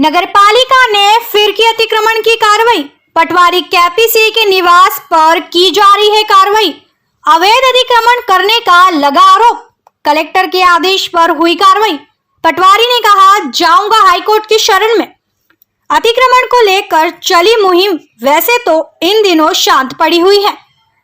नगरपालिका ने फिर की अतिक्रमण की कार्रवाई। पटवारी केपीसी के निवास पर की जा रही है कार्रवाई। अवैध अतिक्रमण करने का लगा आरोप। कलेक्टर के आदेश पर हुई कार्रवाई। पटवारी ने कहा, जाऊंगा हाईकोर्ट की शरण में। अतिक्रमण को लेकर चली मुहिम वैसे तो इन दिनों शांत पड़ी हुई है,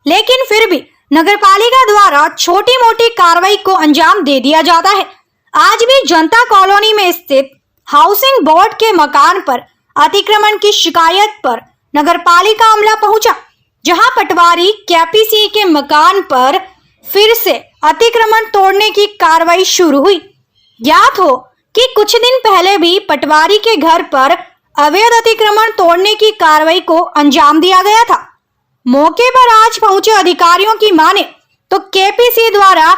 लेकिन फिर भी नगरपालिका द्वारा छोटी मोटी कार्रवाई को अंजाम दे दिया जाता है। आज भी जनता कॉलोनी में स्थित हाउसिंग बोर्ड के मकान पर अतिक्रमण की शिकायत पर नगरपालिका अमला पहुंचा, जहां पटवारी केपीसी के मकान पर फिर से अतिक्रमण तोड़ने की कार्रवाई शुरू हुई। ज्ञात हो कि कुछ दिन पहले भी पटवारी के घर पर अवैध अतिक्रमण तोड़ने की कार्रवाई को अंजाम दिया गया था। मौके पर आज पहुंचे अधिकारियों की माने तो केपीसी द्वारा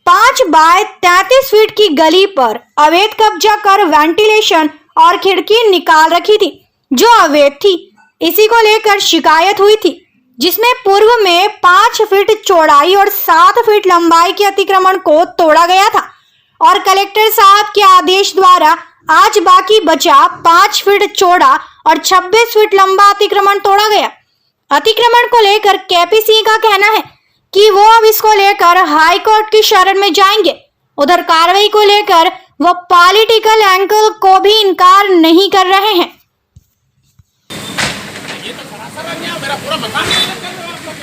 5 बाय 33 फीट की गली पर अवैध कब्जा कर वेंटिलेशन और खिड़की निकाल रखी थी, जो अवैध थी। इसी को लेकर शिकायत हुई थी, जिसमें पूर्व में 5 फीट चौड़ाई और 7 फीट लंबाई के अतिक्रमण को तोड़ा गया था और कलेक्टर साहब के आदेश द्वारा आज बाकी बचा 5 फीट चौड़ा और 26 फीट लंबा अतिक्रमण तोड़ा गया। अतिक्रमण को लेकर केपीसी का कहना है कि वो अब इसको लेकर हाई कोर्ट की शरण में जाएंगे। उधर कार्रवाई को लेकर वो पॉलिटिकल एंगल को भी इनकार नहीं कर रहे हैं। ये तो सरासर अन्याय, मेरा पूरा मकान नहीं कर रहे हो आप लोग।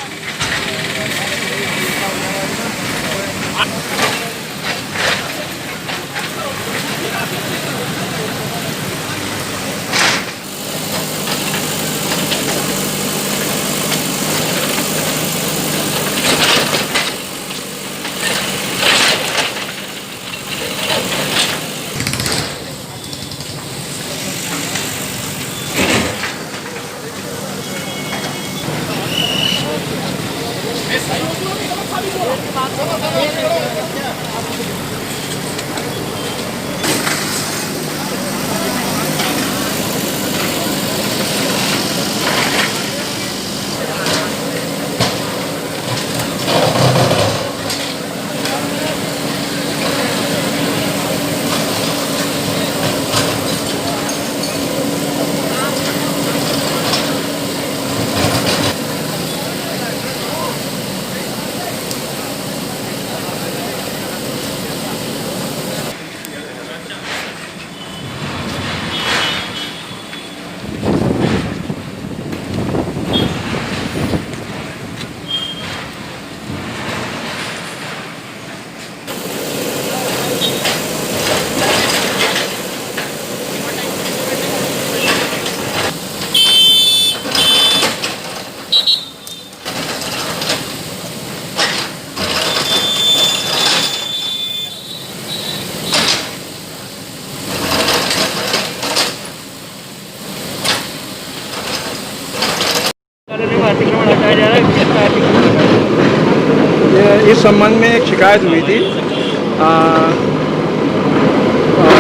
इस संबंध में एक शिकायत हुई थी।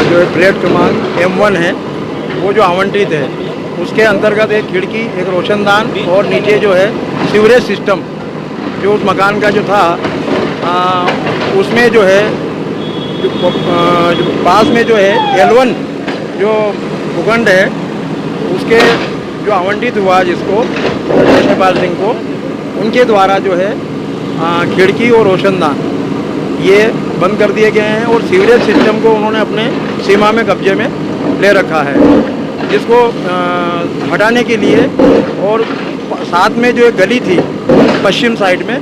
जो फ्लैट क्रमांक M1 है, वो जो आवंटित है उसके अंतर्गत एक खिड़की, एक रोशनदान और नीचे जो है सीवरेज सिस्टम जो उस मकान का जो था, उसमें जो है जो पास में जो है L1 जो भूखंड है उसके जो आवंटित हुआ जिसको कृष्णपाल सिंह को, उनके द्वारा जो है खिड़की और रोशनदान ये बंद कर दिए गए हैं और सीवरेज सिस्टम को उन्होंने अपने सीमा में कब्जे में ले रखा है, जिसको हटाने के लिए। और साथ में जो एक गली थी पश्चिम साइड में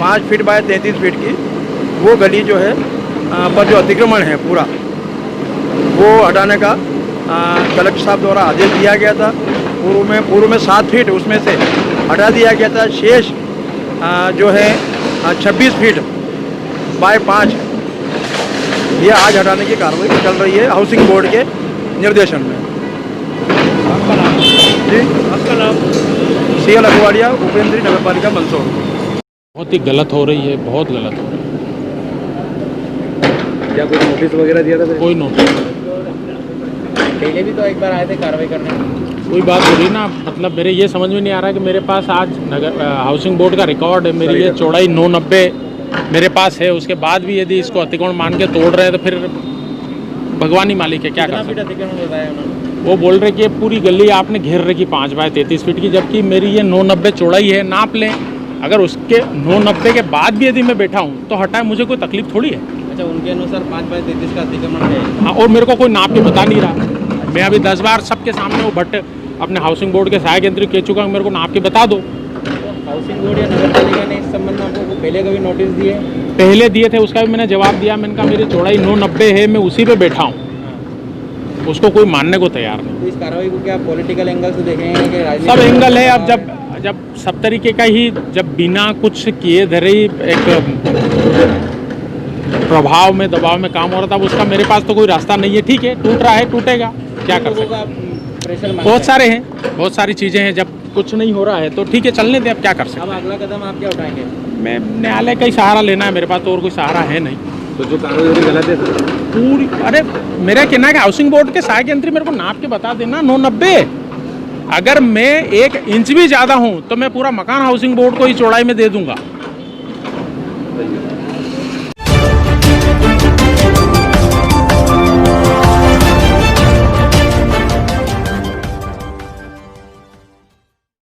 5 फीट बाय 33 फीट की, वो गली जो है पर जो अतिक्रमण है पूरा, वो हटाने का कलेक्टर साहब द्वारा आदेश दिया गया था। पूर्व में 7 फीट उसमें से हटा दिया गया था। शेष जो है 26 फीट बाय 5 ये आज हटाने की कार्रवाई चल रही है हाउसिंग बोर्ड के निर्देशन में। आपका नाम जी? आपका नाम CL अखवाड़िया, उपेंद्री, नगरपालिका मंदसौर। बहुत ही गलत हो रही है, बहुत गलत हो रही है। क्या कोई नोटिस वगैरह दिया था? कोई नोटिस पहले भी तो एक बार आए थे कार्रवाई करने। कोई बात हो रही ना, मतलब मेरे ये समझ में नहीं आ रहा कि मेरे पास आज नगर हाउसिंग बोर्ड का रिकॉर्ड है, मेरी ये चौड़ाई 990 मेरे पास है, उसके बाद भी यदि इसको अतिक्रमण मान के तोड़ रहे हैं तो फिर भगवान ही मालिक है, क्या कर सकते हैं। अतिक्रमण बताया उन्होंने वो बोल रहे कि ये पूरी गली आपने घेर रखी 5 बाय 33 फीट की, जबकि मेरी ये 990 चौड़ाई है। नाप लें, अगर उसके 990 के बाद भी यदि मैं बैठा हूँ तो हटाए, मुझे कोई तकलीफ थोड़ी है। अच्छा, उनके अनुसार 5 बाय 33 का अतिक्रमण है। हाँ, और मेरे को कोई नाप के बता नहीं रहा। मैं अभी 10 बार सबके सामने वो भट्ट अपने हाउसिंग बोर्ड के सहायक यंत्री कह चुका हूँ, मेरे को नाप के बता दो। हाउसिंग बोर्ड या नगर पालिका ने इस संबंध में आपको पहले कभी नोटिस दिए? पहले दिए थे, उसका भी मैंने जवाब दिया। मैंने कहा मेरी चौड़ाई 990 है, मैं उसी पे बैठा हूँ। उसको कोई मानने को तैयार नहीं। तो इस कार्रवाई को क्या पॉलिटिकल एंगल से देखेंगे कि राजनीतिक सब एंगल है। अब जब सब तरीके का ही, जब बिना कुछ किए धरे ही एक प्रभाव में दबाव में काम हो रहा था, अब उसका मेरे पास तो कोई रास्ता नहीं है। ठीक है, टूट रहा है, टूटेगा, क्या कर सकते हैं। प्रेशर बहुत सारे हैं, बहुत सारी चीज़ें हैं। जब कुछ नहीं हो रहा है तो ठीक है, चलने दें, अब क्या कर सकते अब अगला कदम आप क्या उठाएंगे? हैं। मैं न्यायालय का ही सहारा लेना है, मेरे पास तो और कोई सहारा है नहीं। तो जो कार्रवाई हो रही गलत है पूरी, अरे मेरा कहना है कि हाउसिंग बोर्ड के सहायक यंत्री मेरे को नाप के बता देना 990। अगर मैं 1 इंच भी ज़्यादा हूँ तो मैं पूरा मकान हाउसिंग बोर्ड को ही चौड़ाई में दे दूंगा।